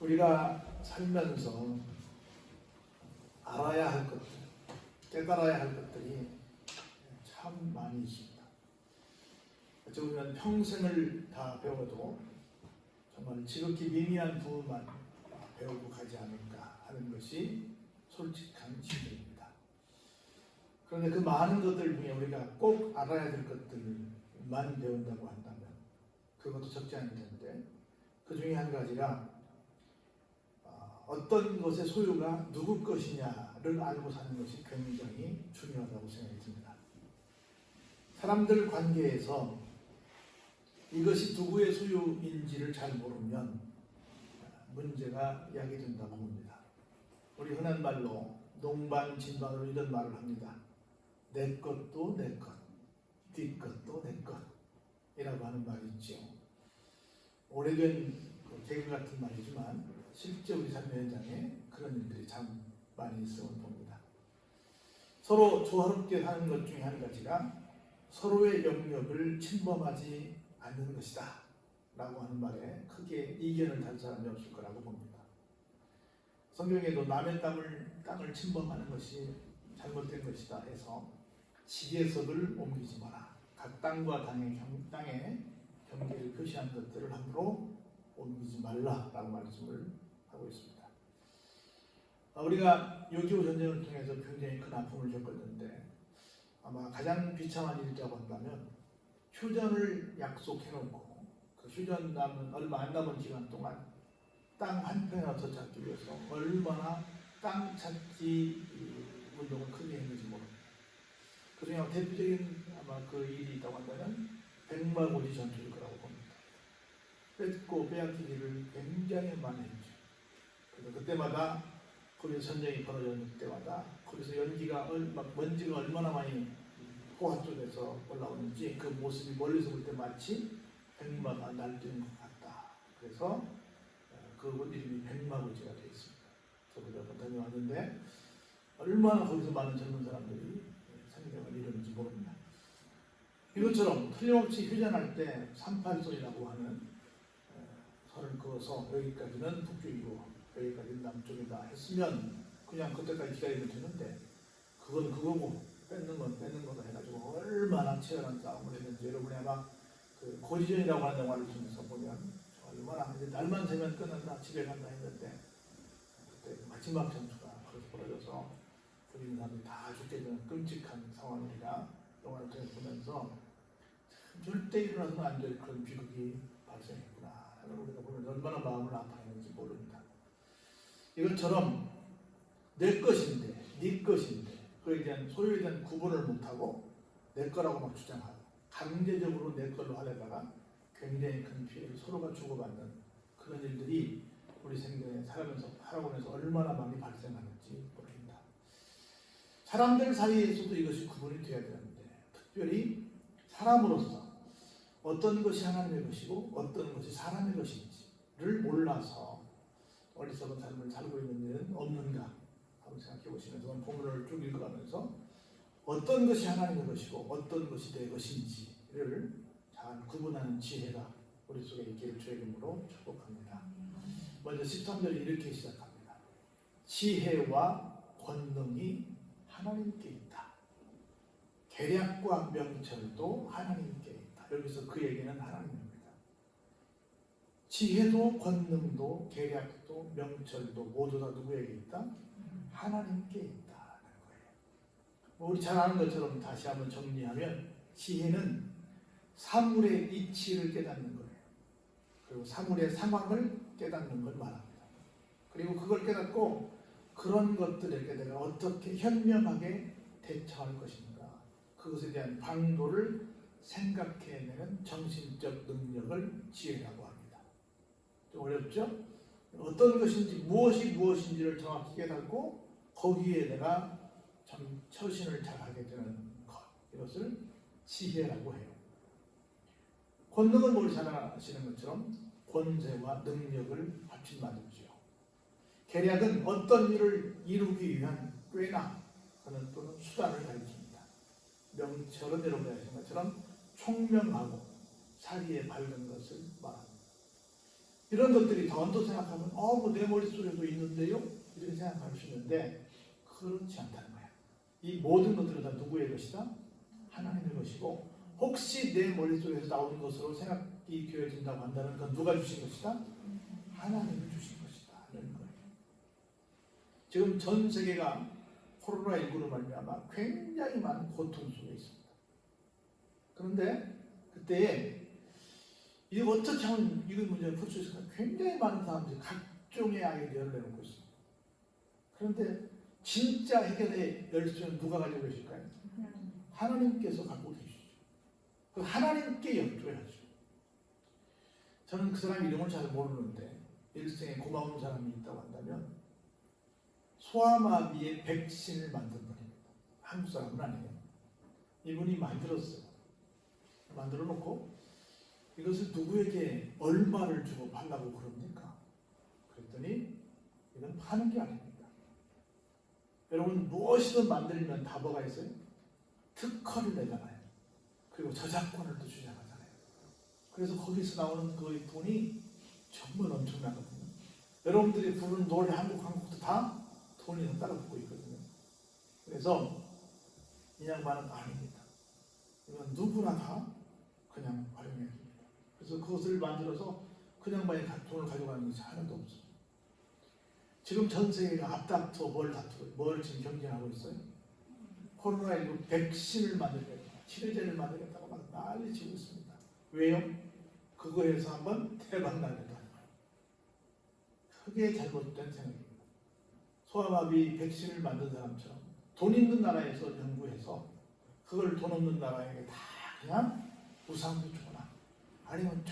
우리가 살면서 알아야 할 것들, 깨달아야 할 것들이 참 많이 있습니다. 어찌 보면 평생을 다 배워도 정말 지극히 미미한 부분만 배우고 가지 않을까 하는 것이 솔직한 심정입니다. 그런데 그 많은 것들 중에 우리가 꼭 알아야 될 것들만 배운다고 한다면 그것도 적지 않을 텐데, 그 중에 한 가지가 어떤 것의 소유가 누구 것이냐를 알고 사는 것이 굉장히 중요하다고 생각이 듭니다. 사람들 관계에서 이것이 누구의 소유인지를 잘 모르면 문제가 야기된다고 봅니다. 우리 흔한 말로 농반진반으로 이런 말을 합니다. 내 것도 내 것, 네 것도 내 것이라고 하는 말이 있죠. 오래된 개그 같은 말이지만 실제 우리 삶의 현장에 그런 일들이 참 많이 있음을 봅니다. 서로 조화롭게 사는 것 중에 한 가지가 서로의 영역을 침범하지 않는 것이다 라고 하는 말에 크게 이견을 단 사람이 없을 거라고 봅니다. 성경에도 남의 땅을 침범하는 것이 잘못된 것이다 해서 지계석을 옮기지 마라. 각 땅과 땅의 경계를 표시한 것들을 함부로 옮기지 말라라고 말씀을 하고 있습니다. 우리가 6.25 전쟁을 통해서 굉장히 큰 아픔을 겪었는데 아마 가장 비참한 일이라고 한다면 휴전을 약속해놓고 그 휴전 얼마 안 남은 기간 동안 땅 한 평이나 더 찾기 위해서 얼마나 땅 찾기 운동을 크게 했는지 모릅니다. 그 중에 대표적인 아마 그 일이 있다고 한다면 백마고지 전투일 거라고 봅니다. 뺏고 빼앗기기를 굉장히 많이 했죠. 그래서 그때마다 거기서 전쟁이 벌어졌을 때마다 거기서 연기가 먼지가 얼마나 많이 포화 쪽에서 올라오는지 그 모습이 멀리서 볼 때 마치 백마가 날뛰는 것 같다. 그래서 그 이름이 백마고지가 되어 있습니다. 저도 몇 번 다녀왔는데 얼마나 거기서 많은 젊은 사람들이 생명을 잃었는지 모릅니다. 이것처럼 틀림없이 휴전할 때 38선이라고 하는 선을 그어서 여기까지는 북쪽이고 여기까지는 남쪽이다 했으면 그냥 그때까지 기다리면 되는데 그건 그거고 뺏는 건 뺏는 거다 해가지고 얼마나 치열한 싸움을 했는지 여러분이 아마 그 고지전이라고 하는 영화를 통해서 보면 얼마나 이제 날만 새면 끝난다 집에 간다 했는데 그때 마지막 전투가 그렇게 벌어져서 우리 사람들이 다 죽게 되는 끔찍한 상황을 우리가 영화를 통해서 보면서 절대 일어나서는 안 될 그런 비극이 발생했구나. 우리가 보면 얼마나 마음을 아파했는지 모릅니다. 이것처럼 내 것인데, 네 것인데 그에 대한 소유에 대한 구분을 못하고 내 거라고 막 주장하고 강제적으로 내 걸로 하려다가 굉장히 큰 피해를 서로가 주고받는 그런 일들이 우리 생전에 살아가면서 얼마나 많이 발생하는지 모릅니다. 사람들 사이에서도 이것이 구분이 되어야 되는데 특별히 사람으로서 어떤 것이 하나님의 것이고 어떤 것이 사람의 것인지를 몰라서 어리석은 삶을 살고 있는 일은 없는가 한번 생각해 보시면서 본문을 쭉 읽어가면서 어떤 것이 하나님의 것이고 어떤 것이 내 것인지를 잘 구분하는 지혜가 우리 속에 있기를 주의 이름으로 축복합니다. 먼저 13절이 이렇게 시작합니다. 지혜와 권능이 하나님께 있다. 계략과 명철도 하나님께 있다. 여기서 그 얘기는 하나님입니다. 지혜도 권능도 계략도 명철도 모두 다 누구에게 있다? 하나님께 있다는 거예요. 우리 잘 아는 것처럼 다시 한번 정리하면 지혜는 사물의 이치를 깨닫는 거예요. 그리고 사물의 상황을 깨닫는 걸 말합니다. 그리고 그걸 깨닫고 그런 것들에게 내가 어떻게 현명하게 대처할 것인가 그것에 대한 방도를 생각해내는 정신적 능력을 지혜라고 합니다. 좀 어렵죠? 어떤 것인지 무엇이 무엇인지를 정확히 깨닫고 거기에 내가 좀 처신을 잘하게 되는 것 이것을 지혜라고 해요. 권능은 우리 잘 아시는 것처럼 권세와 능력을 합친 말이죠. 계략은 어떤 일을 이루기 위한 꾀나 또는 수단을 가리킵니다. 명철은 여러분이 아시는 것처럼 총명하고 사리에 밝은 것을 말합니다. 이런 것들이 더 언뜻 생각하면 뭐 내 머릿속에도 있는데요? 이렇게 생각할 수 있는데 그렇지 않다는 거야. 이 모든 것들은 다 누구의 것이다? 하나님의 것이고 혹시 내 머릿속에서 나오는 것으로 생각이 되어진다고 한다면 그건 누가 주신 것이다? 하나님이 주신 것이다. 이런 거예요. 지금 전 세계가 코로나19로 말미암아 굉장히 많은 고통 속에 있습니다. 그런데 그때 이게 어떻게 하면 이런 문제를 풀 수 있을까? 굉장히 많은 사람들이 각종의 아이디어를 내놓고 있습니다. 그런데 진짜 해결의 열쇠는 누가 가지고 계실까요? 하나님께서 갖고 계시죠. 그 하나님께 여쭤야죠. 저는 그 사람 이름을 잘 모르는데 일생에 고마운 사람이 있다고 한다면 소아마비의 백신을 만든 분입니다. 한국 사람은 아니에요. 이분이 만들었어요. 만들어 놓고 이것을 누구에게 얼마를 주고 팔라고 그럽니까? 그랬더니 이건 파는 게 아닙니다. 여러분 무엇이든 만들면 다 뭐가 있어요? 특허를 내잖아요. 그리고 저작권을 또 주장하잖아요. 그래서 거기서 나오는 그 돈이 정말 엄청나거든요. 여러분들이 부르는 노래 한국도 다 돈이 더 따라 붙고 있거든요. 그래서 이 양반은 아닙니다. 이건 누구나 다 그냥 활용해 줍니다. 그래서 그것을 만들어서 그냥 만약 돈을 가져가는 것이 하나도 없어요. 지금 전 세계가 앞다투어 뭘 지금 경쟁하고 있어요? 코로나19 백신을 만들겠다, 치료제를 만들겠다고 막 난리 치고 있습니다. 왜요? 그거에서 한번 대박 나겠다는 거예요. 크게 잘못된 생각입니다. 소아마비 백신을 만든 사람처럼 돈 있는 나라에서 연구해서 그걸 돈 없는 나라에게 다 그냥 우상도 주거나 아니면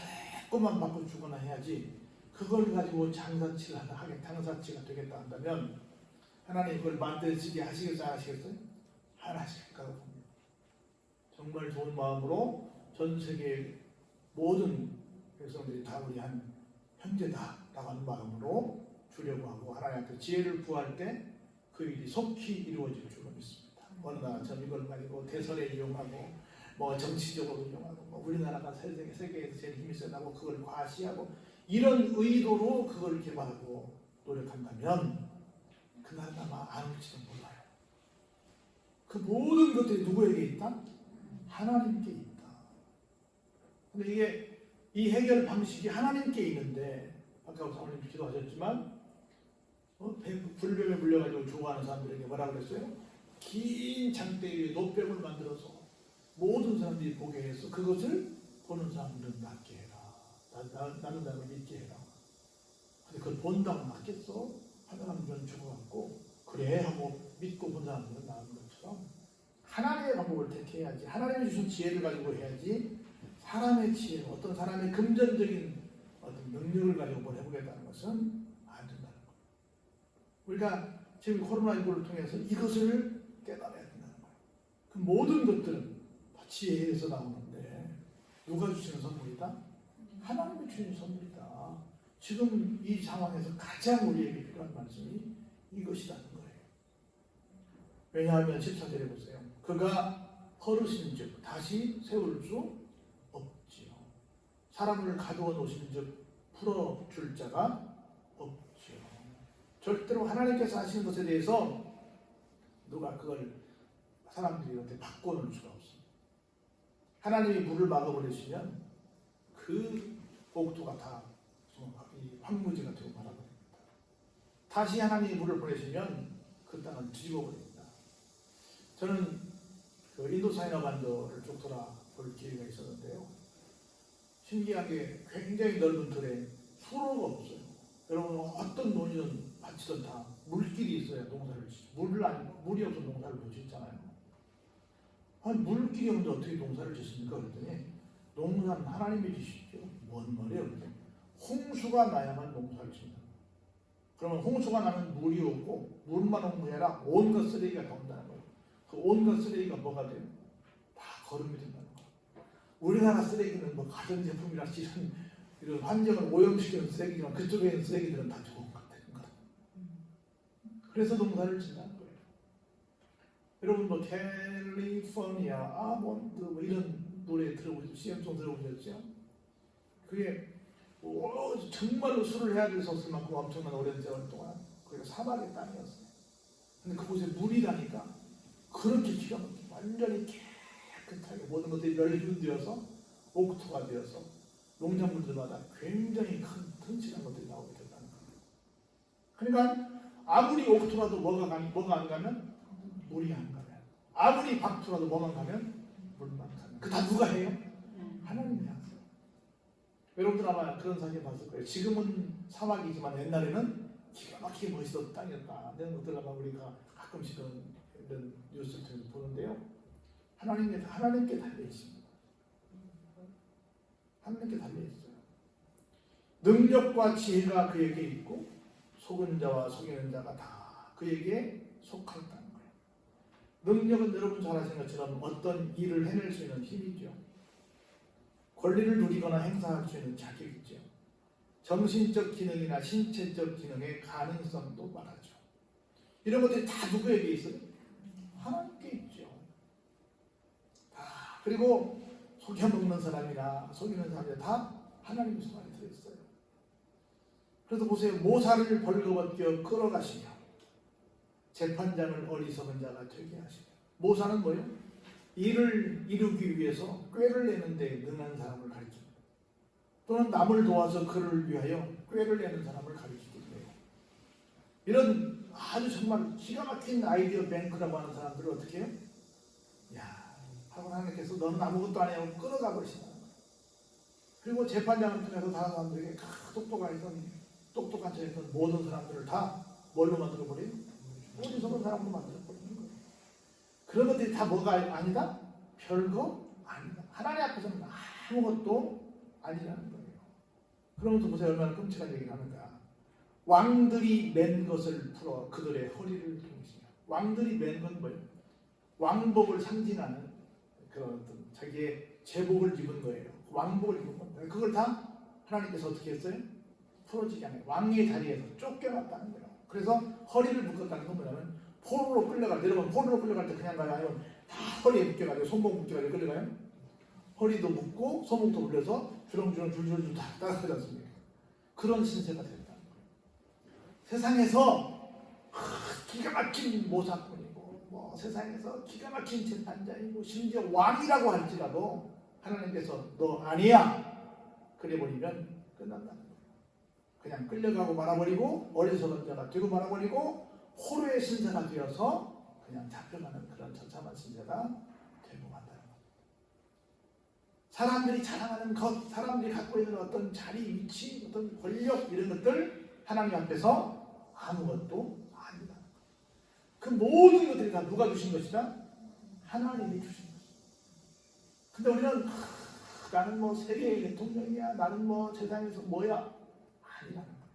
조금만 받고 주거나 해야지 그걸 가지고 장사치가 되겠다 한다면 하나님 그걸 만들어지게 하시겠어요? 안 하시겠어요? 안 하실 거라고 봅니다. 정말 좋은 마음으로 전 세계 모든 백성들이 다 우리 한 형제다라고 하는 마음으로 주려고 하고 하나님께 지혜를 구할 때 그 일이 속히 이루어질 줄로 믿습니다. 어느 나라처럼 이걸 가지고 대선에 이용하고 뭐 정치적으로 이용하고 뭐 우리나라가 세계에서 제일 힘이 세다고 그걸 과시하고 이런 의도로 그걸 개발하고 노력한다면 그날 아마 안 올지도 몰라요. 그 모든 것들이 누구에게 있다? 하나님께 있다. 근데 이게 이 해결 방식이 하나님께 있는데 아까 사모님 기도하셨지만 불뱀에 물려가지고 죽어가는 사람들에게 뭐라 그랬어요? 긴 장대 위에 노뱀을 만들어서 모든 사람들이 보게 해서 그것을 보는 사람들은 낫게 해라. 나는 나를 믿게 해라. 근데 그걸 본다고 낫겠어? 한 사람들은 죽어갖고 그래 하고 믿고 본 사람들은 나은 것처럼 하나님의 방법을 택해야지. 하나님이 주신 지혜를 가지고 해야지. 사람의 지혜, 어떤 사람의 금전적인 어떤 능력을 가지고 뭘 해보겠다는 것은 안 된다는 거예요. 우리가 지금 코로나19를 통해서 이것을 깨달아야 된다는 거예요. 그 모든 것들은 지혜에서 나오는데 누가 주시는 선물이다? 하나님이 주시는 선물이다. 지금 이 상황에서 가장 우리에게 필요한 말씀이 이것이라는 거예요. 왜냐하면 14절에 보세요. 그가 걸으신 즉 다시 세울 수 없지요. 사람을 가두어 놓으신 즉 풀어줄 자가 없지요. 절대로 하나님께서 하시는 것에 대해서 누가 그걸 사람들이 바꿔놓을 수가 없습니다. 하나님이 물을 막아버리시면 그 옥토가 다 황무지가 되고 말아버립니다. 다시 하나님이 물을 보내시면 그 땅을 뒤집어버립니다. 저는 그 인도 사이나 반도를 쭉 돌아볼 기회가 있었는데요. 신기한 게 굉장히 넓은 틀에 수로가 없어요. 여러분 어떤 논이든 밭이든 다 물길이 있어야 농사를 짓죠. 물이 없어서 농사를 못 짓잖아요. 아니 물길이 없는데 어떻게 농사를 짓습니까? 그랬더니 농사는 하나님이 지시죠. 뭔 말이에요? 그랬더니 홍수가 나야만 농사를 짓는다. 그러면 홍수가 나면 물이 없고 물만 온 게 아니라 온갖 쓰레기가 나온다는 거예요. 그 온갖 쓰레기가 뭐가 돼요? 다 거름이 된다는 거예요. 우리나라 쓰레기는 뭐 가전제품이랄지 이런 환경을 오염시키는 쓰레기지만 그쪽에 있는 쓰레기들은 다 좋은 것 같아요. 그래서 농사를 짓는다는 거예요. 여러분 뭐 캘리포니아 아몬드 뭐 이런 노래 들어보셨죠? CM송 들어보셨죠? 그게 정말로 술을 해야 됐었을 만큼 엄청난 오랜 세월 동안 거기가 사막의 땅이었어요. 근데 그곳에 물이 나니까 그렇게 기가 막히게 완전히 깨끗하게 모든 것들이 멸균되어서 옥토가 되어서 농작물들마다 굉장히 큰 튼실한 것들이 나오게 됐다는 거예요. 그러니까 아무리 옥토라도 뭐가 안 가면 물이 안 가면, 아무리 박토라도 뭐만 가면 물만 가면, 그 다 누가 해요? 하나님이 하세요. 여러분들 아마 그런 사진 봤을 거예요. 지금은 사막이지만 옛날에는 기가 막히게 멋있었던 땅이었다. 이런 것들 아마 우리가 가끔씩은 이런 뉴스를 통해서 보는데요. 하나님께 달려 있습니다. 하나님께 달려 있어요. 능력과 지혜가 그에게 있고 속은 자와 속이는 자가 다 그에게 속하다는 거예요. 능력은 여러분 잘 아시는 것처럼 어떤 일을 해낼 수 있는 힘이죠. 권리를 누리거나 행사할 수 있는 자격이죠. 정신적 기능이나 신체적 기능의 가능성도 말하죠. 이런 것들이 다 누구에게 있어요? 하나님께 있죠. 그리고 속여먹는 사람이나 속이는 사람이 다 하나님의 손 안에 들어있어요. 그래서 보세요. 모사를 벌거벗겨 끌어가시며 재판장을 어리석은 자가 되게 하시며. 모사는 뭐예요? 일을 이루기 위해서 꾀를 내는데 능한 사람을 가리킵니다. 또는 남을 도와서 그를 위하여 꾀를 내는 사람을 가리키기도 해요. 이런 아주 정말 기가 막힌 아이디어 뱅크라고 하는 사람들을 어떻게 해요? 하고 하나님께서 너는 아무것도 안 해요. 끌어가 버리시는 거예요. 그리고 재판장을 통해서 다른 사람들에게 똑똑한 척했던 모든 사람들을 다 뭘로 만들어버려요? 어리석은 사람으로 만들어버리는 거예요. 그런 것들이 다 뭐가 아니다? 별거 아니다. 하나님 앞에서는 아무것도 아니라는 거예요. 그러면서 보세요. 얼마나 끔찍한 얘기를 하는가. 왕들이 맨 것을 풀어 그들의 허리를 동시며. 왕들이 맨 건 뭐예요? 왕복을 상징하는 그런 어떤 자기의 제복을 입은 거예요. 왕복을 입은 겁니다. 그걸 다 하나님께서 어떻게 했어요? 풀어지게 하는 왕의 자리에서 쫓겨났다는 거예요. 그래서 허리를 묶었다는 건 뭐냐면 포로로 끌려갈 때, 여러분 포로로 끌려갈 때 그냥 가요? 아니면 다 허리에 묶여가지고 손목 묶여가지고 끌려가요? 허리도 묶고 손목도 물려서 주렁주렁 줄줄줄 다 따라가지 않습니까? 그런 신세가 됐다는 거예요. 세상에서 기가 막힌 모사꾼이고 세상에서 기가 막힌 재판장이고 심지어 왕이라고 할지라도 하나님께서 너 아니야 그래버리면 끝난다는 거예요. 그냥 끌려가고 말아버리고 어리석은 자가 되고 말아버리고 호로의 신세가 되어서 그냥 잡혀가는 그런 처참한 신세가 되고 만다는 거예요. 사람들이 자랑하는 것, 사람들이 갖고 있는 어떤 자리, 위치, 어떤 권력 이런 것들 하나님 앞에서 아무것도 아니다. 그 모든 것들이 다 누가 주신 것이다? 하나님이 주신 것이다. 근데 우리는 나는 뭐 세계의 대통령이야, 나는 뭐 세상에서 뭐야, 아니라는 거예요.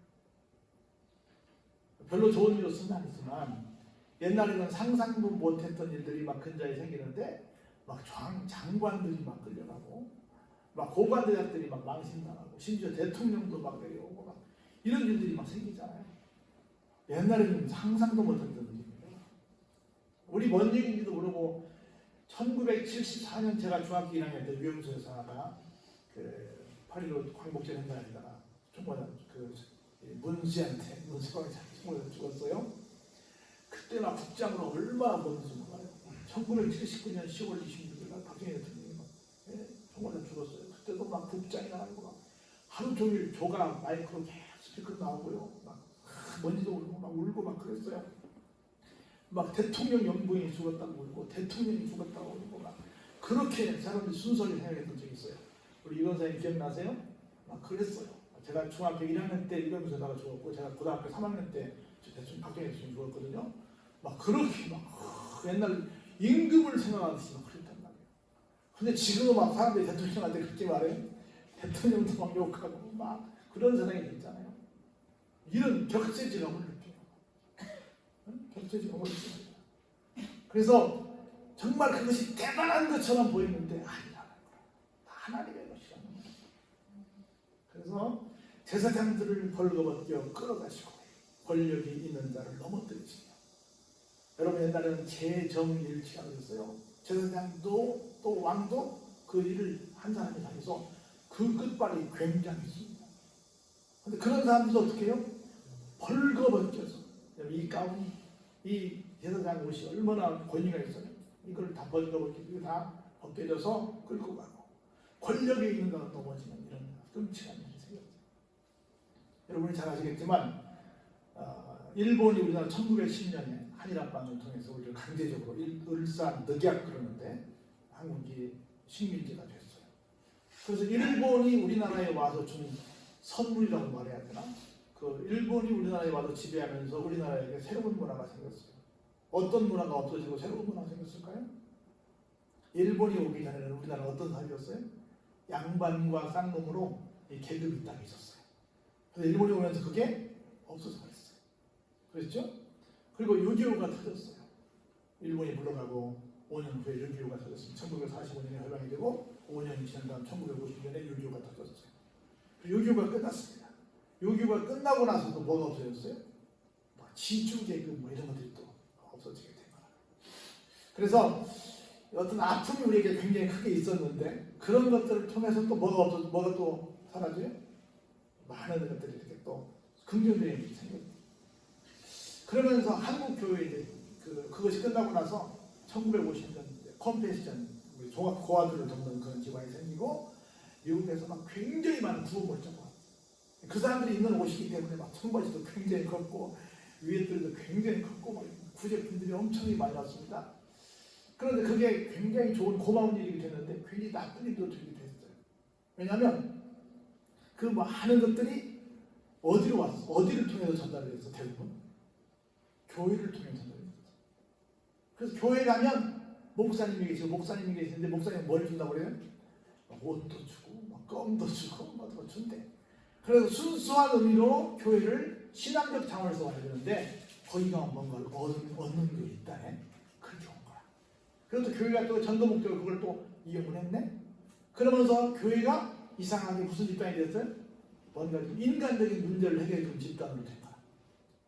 별로 좋은 일로서는 아니지만 옛날에는 상상도 못했던 일들이 막 근자에 생기는데 막 장관들이 막 끌려가고 막 고관대장들이 막 망신당하고 심지어 대통령도 막 내려오고 막 이런 일들이 막 생기잖아요. 옛날에는 상상도 못했던 일입니다. 우리 뭔 얘기인지도 모르고 1974년 제가 중학교 1학년 때 유영수에서 하다가 그 8.15 광복절 행사에다가 총괄장 그 문씨한테 문씨가 총괄장 죽었어요. 그때 막 국장으로 얼마나 먼지 몰라요. 1979년 10월 26일 날 박정희 대통령이 막 총괄장 죽었어요. 그때도 막 국장이 나가고 막 하루 종일 조각 마이크로 계속 스피커 나오고요. 막 먼지도 울고 막 울고 막 그랬어요. 막 대통령 연부인이 죽었다고 울고 대통령이 죽었다고 울고 막 그렇게 사람들이 순서를 행했던 적이 있어요. 우리 이 권사님 기억나세요? 막 그랬어요. 제가 중학교 1학년 때 이병수에다가 죽었고 제가 고등학교 3학년 때 대충 박정희 대통령이 죽었거든요. 막 그렇게 막 옛날 임금을 생각하듯이 막 그랬단 말이에요. 근데 지금은 막 사람들이 대통령한테 그렇게 말해요. 대통령도 막 욕하고 막 그런 세상이 됐잖아요. 이런 격세지감을 느껴요. 격세지감을 느낍니다. 그래서 정말 그것이 대단한 것처럼 보이는데 아니라는 거예요. 하나님의 것이라는 거예요. 그래서 제사장들을 벌거벗겨 끌어가시고 권력이 있는 자를 넘어뜨리시며 여러분 옛날에는 제정일치라고 했어요. 제사장도 또 왕도 그 일을 한 사람이 당해서 그 끝발이 굉장했습니다. 근데 그런 사람들도 어떻게 해요? 벌거벗겨서 이 가운, 이 제사장 옷이 얼마나 권위가 있어요. 이걸 다 벌거벗기고 다 벗겨져서 끌고 가고 권력에 있는 자가 넘어지는 이런 끔찍한 일이 생겼어요. 여러분이 잘 아시겠지만 일본이 우리나라 1910년에 한일합방을 통해서 우리를 강제적으로 을사 늑약 그러는데 한국이 식민지가 됐어요. 그래서 일본이 우리나라에 와서 준 선물이라고 말해야 되나? 그 일본이 우리나라에 와서 지배하면서 우리나라에게 새로운 문화가 생겼어요. 어떤 문화가 없어지고 새로운 문화가 생겼을까요? 일본이 오기 전에는 우리나라는 어떤 사회였어요? 양반과 쌍놈으로 계급이 딱 있었어요. 그래서 일본이 오면서 그게 없어져 버렸어요. 그렇죠? 그리고 6.25가 터졌어요. 일본이 물러가고 5년 후에 6.25가 터졌습니다. 1945년에 해방이 되고 5년이 지난 다음 1950년에 6.25가 터졌어요. 6.25가 끝났습니다. 6.25가 끝나고 나서도 뭐가 없어졌어요? 지주계급 뭐 이런 것들이 또 없어지게 된 거예요. 그래서 어떤 아픔이 우리에게 굉장히 크게 있었는데 그런 것들을 통해서 또 뭐가 또 사라져요? 많은 것들이 이렇게 또 긍정적인 일이 생겼어요. 그러면서 한국 교회에 그것이 끝나고 나서 1950년 컴패시전 종합 고아들을 돕는 그런 기관이 생기고 미국에서 막 굉장히 많은 구호를 잡아. 그 사람들이 입는 옷이기 때문에 막 청바지도 굉장히 컸고 위에들도 굉장히 컸고 막 구제품들이 엄청 많이 왔습니다. 그런데 그게 굉장히 좋은 고마운 일이 됐는데 괜히 나쁜 일도 되게 됐어요. 왜냐하면 그 많은 것들이 어디로 왔어? 어디를 통해서 전달을 했어? 대부분 교회를 통해서 전달을 했어. 그래서 교회 가면 목사님이 계시는데 목사님은 뭘 준다고 그래요? 옷도 주고 껌도 주고 뭐 준대. 그래서 순수한 의미로 교회를 신앙적 차원에서 와야 되는데 거기가 뭔가를 얻는 게 있다네. 그렇게 온 거야. 그래서 교회가 또 전도 목적으로 그걸 또 이용을 했네. 그러면서 교회가 이상하게 무슨 집단이 됐어요? 뭔가 인간적인 문제를 해결해주는 집단으로 된 거야.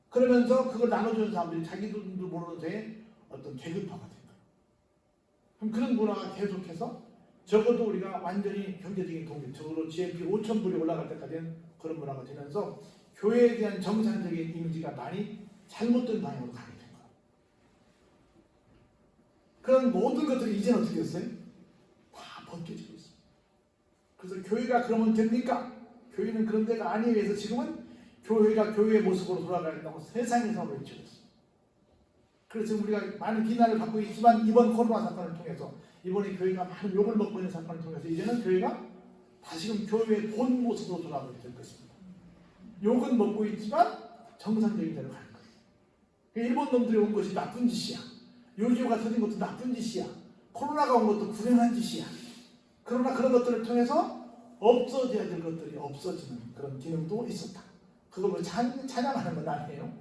그러면서 그걸 나눠주는 사람들이 자기도 모르는 새에 어떤 계급화가 된 거야. 그럼 그런 문화가 계속해서 적어도 우리가 완전히 경제적인 독립, 적어도 GNP 5,000불이 올라갈 때까지는 그런 문화가 되면서 교회에 대한 정상적인 이미지가 많이 잘못된 방향으로 가게 된 거예요. 그런 모든 것들이 이제는 어떻게 됐어요? 다 벗겨지고 있습니다. 그래서 교회가 그러면 됩니까? 교회는 그런 데가 아니에요. 그래서 지금은 교회가 교회의 모습으로 돌아가야 된다고 세상에서 외치고 있습니다. 그래서 우리가 많은 비난을 받고 있지만 이번 코로나 사건을 통해서 이번에 교회가 많은 욕을 먹고 있는 사건을 통해서 이제는 교회가 다시금 교회의 본 모습으로 돌아가게 될 것입니다. 욕은 먹고 있지만 정상적인 대로 갈 거예요. 일본 놈들이 온 것이 나쁜 짓이야. 요기요가 터진 것도 나쁜 짓이야. 코로나가 온 것도 불행한 짓이야. 그러나 그런 것들을 통해서 없어져야 될 것들이 없어지는 그런 기능도 있었다. 그걸 찬양하는 건 아니에요.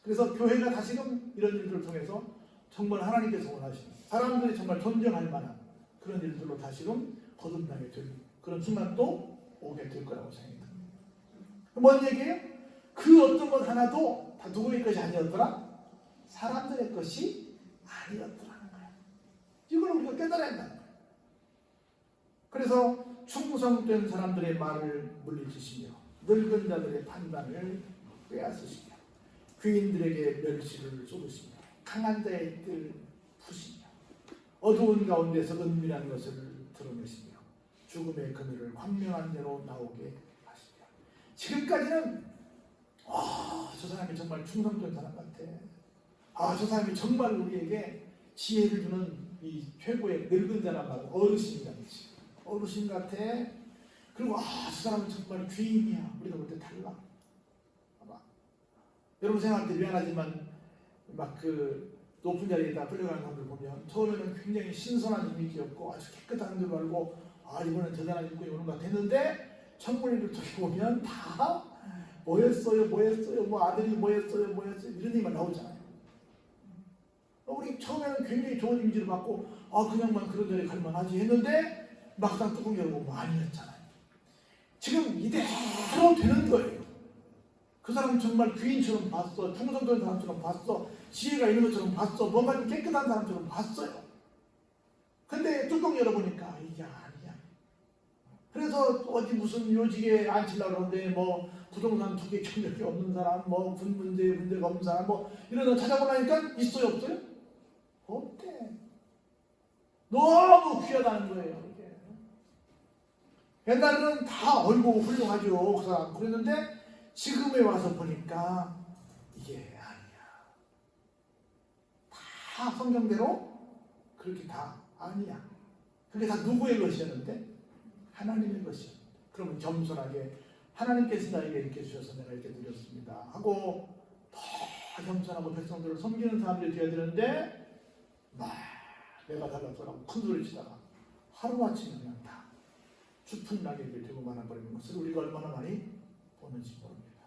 그래서 교회가 다시금 이런 일들을 통해서 정말 하나님께서 원하시는 사람들이 정말 존경할 만한 그런 일들로 다시금 거듭나게 될 그런 순간도 오게 될 거라고 생각합니다. 뭔 얘기예요? 그 어떤 것 하나도 다 누구의 것이 아니었더라? 사람들의 것이 아니었더라는 거예요. 이걸 우리가 깨달아야 한다는 거예요. 그래서 충성된 사람들의 말을 물리치시며 늙은 자들의 판단을 빼앗으시며 귀인들에게 멸시를 쏟으시며 강한 자의 뜰 푸시며 어두운 가운데서 은밀한 것을 드러내시며 죽음의 그늘을 광명한 대로 나오게 하시며 지금까지는 저 사람이 정말 충성된 사람 같아. 저 사람이 정말 우리에게 지혜를 주는 이 최고의 늙은 자란 말은 어르신 같지. 어르신 같아. 그리고 저 사람은 정말 귀인이야. 우리가 볼 때 달라. 여러분 생각할 때 미안하지만 막 그 높은 자리에다 끌려가는 사람들 보면 처음에는 굉장히 신선한 이미지였고 아주 깨끗한 줄 알고 이번엔 대단한 일꾼이 오는 것 같았는데 청문회를 통해 보면 다 뭐였어요 뭐 아들이 뭐였어요 이런 얘기만 나오잖아요. 우리 처음에는 굉장히 좋은 이미지를 받고 그냥만 그런 자리에 갈만하지 했는데 막상 뚜껑 열어보면 아니었잖아요. 지금 이대로 되는 거예요. 그 사람은 정말 귀인처럼 봤어. 충성된 사람처럼 봤어. 지혜가 있는 것처럼 봤어. 뭔가 좀 깨끗한 사람처럼 봤어요. 근데 뚜껑 열어보니까 이게 아니야. 그래서 어디 무슨 요직에 앉히려고 그러는데 뭐 부동산 투기 경력이 없는 사람, 뭐 군 문제가 없는 사람, 뭐 이런 거 찾아보려니까 있어요, 없어요? 없대. 너무 귀하다는 거예요, 이게. 옛날에는 다 얼고 훌륭하죠, 그 사람. 그랬는데 지금에 와서 보니까 이게 아니야. 다 성경대로 그렇게 다 아니야. 그게 다 누구의 것이었는데? 하나님의 것이었는데. 그러면 겸손하게 하나님께서 나에게 이렇게 주셔서 내가 이렇게 드렸습니다 하고 더 겸손하고 백성들을 섬기는 사람들이 되어야 되는데 막 내가 달랐더라고 큰 소리 치다가 하루아침에 그냥 다 추풍낙엽이 되고 말아버리는 것을 우리가 얼마나 많이 보는지 모릅니다.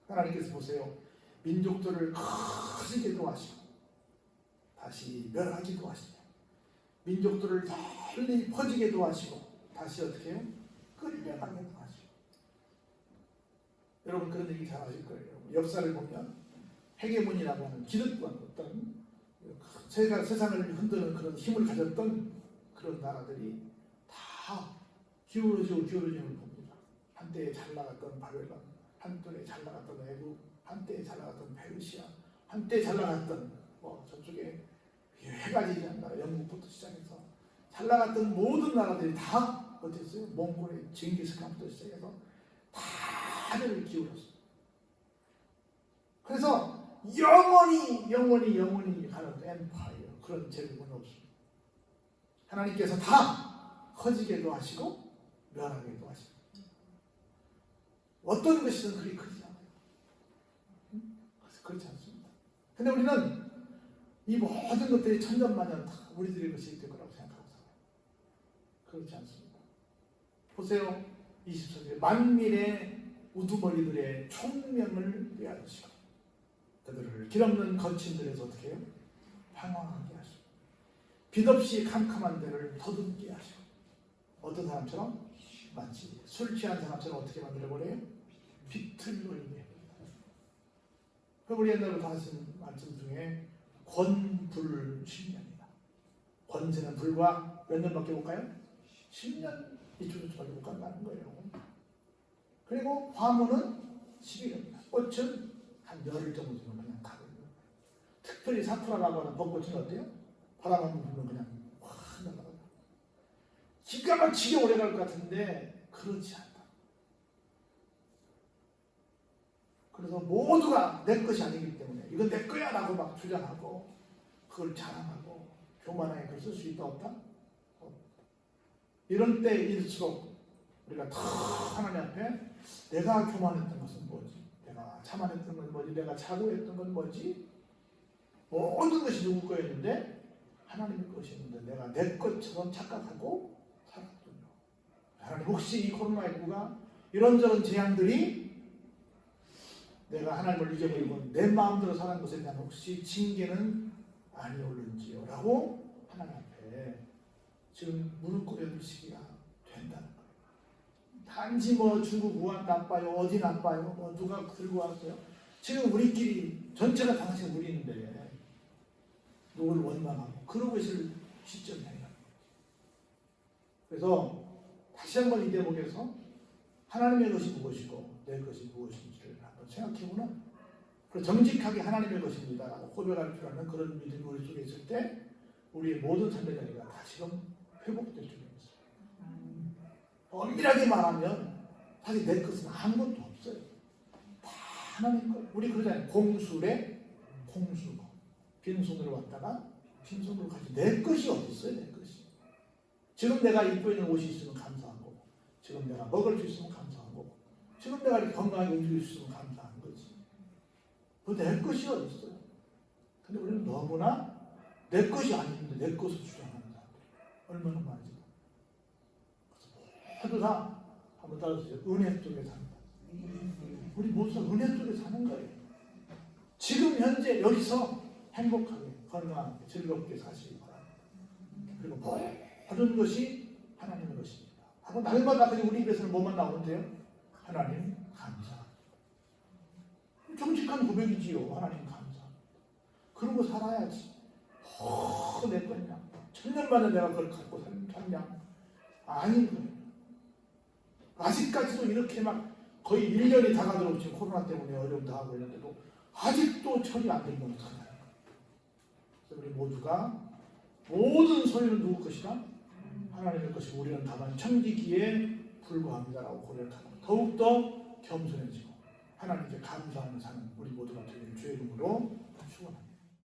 하나님께서 보세요. 민족들을 커지게도 하시고 다시 멸하기도 하시고 민족들을 널리 퍼지게도 하시고 다시 어떻게 해요? 끌려가게도 하시고. 여러분 그런 얘기 잘 아실 거예요. 역사를 보면 헤게몬이라고 하는 기득권 어떤 세상을 흔드는 그런 힘을 가졌던 그런 나라들이 다 기울어지고 기울어짐을 봅니다. 한때에 잘 나갔던 바벨론, 한때에 잘 나갔던 애국, 한때에 잘 나갔던 페르시아, 한때 잘 나갔던 저쪽에 해가 지지 않는 나라 영국부터 시작해서 잘 나갔던 모든 나라들이 다 어땠어요? 몽골의 징기스칸부터 시작해서 다들 기울었어요. 그래서 영원히 가는 엠파이어 그런 제국은 없습니다. 하나님께서 다 커지게도 하시고 멸하게도 하시고 어떤 것이든 그리 크지 않아요. 그래서 그렇지 않습니다. 근데 우리는 이 모든 것들이 천년만년 다 우리들의 것이 될 거라고 생각하고 살아요. 그렇지 않습니다. 보세요. 20세기 만민의 우두머리들의 총명을 빼앗으시고 그들을 길없는 거친들에서 어떻게 해요? 방황하게 하시고 빛없이 캄캄한 데를 더듬게 하시고 어떤 사람처럼 마치 술 취한 사람처럼 어떻게 만들어버려요? 빛을 노리게 합니다. 우리 옛날부터 하신 말씀 중에 권불10년이다. 권세는 불과 몇 년밖에 못 가요? 10년 이쪽밖에 못 간다는 거예요. 그리고 화무는 11년입니다. 꽃은 한 열흘 정도 되면 그냥 가거든요. 특별히 사쿠라라고 하는 벚꽃은 어때요? 바람 한 번 불면 그냥 확 날아가요. 기가 막히게 오래 갈 것 같은데 그렇지 않다. 그래서 모두가 내 것이 아니기 때문에 이건 내 거야 라고 막 주장하고 그걸 자랑하고 교만하게 그걸 쓸 수 있다 없다? 이런 때일수록 우리가 더 하나님 앞에 내가 교만했던 것은 뭐지? 내가 자만했던 건 뭐지? 내가 자고했던 건 뭐지? 모든 것이 누구 거였는데 하나님의 것이었는데 내가 내 것처럼 착각하고 살았군요. 하나님 혹시 이 코로나19가 이런저런 재앙들이 내가 하나님을 잊어버리고 내 마음대로 사는 것에 대한 혹시 징계는 아니올는지요? 라고 하나님 앞에 지금 무릎 꿇어줄 시기가 된다는 거예요. 단지 중국 우한 나빠요, 어디 나빠요, 누가 들고 왔어요. 지금 우리끼리 전체가 당신 우리인데 누구를 원망하고 그러고 있을 시점이에요. 그래서 다시 한번 이 대목에서 하나님의 것이 무엇이고 내 것이 무엇인지를 한번 생각해보는 정직하게 하나님의 것입니다라고 고백할 줄 아는 그런 믿음이 우리 속에 있을 때 우리의 모든 삶의 자리가 다시금 회복될 줄 믿습니다. 엄밀하게 말하면 사실 내 것은 아무것도 없어요. 다 하나님 것. 우리 그러잖아요. 공술에 공수고 빈손으로 왔다가 빈손으로 가지. 내 것이 어디 있어요? 내 것이. 지금 내가 입고 있는 옷이 있으면 감사한 거고 지금 내가 먹을 수 있으면 감사한 거고 지금 내가 이렇게 건강하게 움직일 수 있으면 감사한 거지. 내 것이 어디 있어요? 근데 우리는 너무나 내 것이 아닌데 내 것을 주장하는 사람들이 얼마나 많은지. 모두 다 한번 따라주세요. 은혜 속에 산다. 우리 모두 다 은혜 속에 사는 거예요. 지금 현재 여기서 행복하게 건강하게 즐겁게 사시기 바랍니다. 그리고 모든 것이 하나님의 것입니다. 하고 날마다 그냥 우리 입에서는 뭐만 나오는데요? 하나님 감사합니다. 정직한 고백이지요. 하나님 감사합니다. 그러고 살아야지. 내 거냐? 천년만에 내가 그걸 갖고 살냐? 아닌 거예요. 아직까지도 이렇게 막 거의 1년이 다 가도록 지금 코로나 때문에 어려움 당하고 있는데도 아직도 처리 안 되면 어떡하냐. 그래서 우리 모두가 모든 소유는 누구 것이다? 하나님의 것이고 우리는 다만 청지기에 불과합니다라고 고백하고 더욱더 겸손해지고 하나님께 감사하는 사는 우리 모두가 되기를 주의 이름으로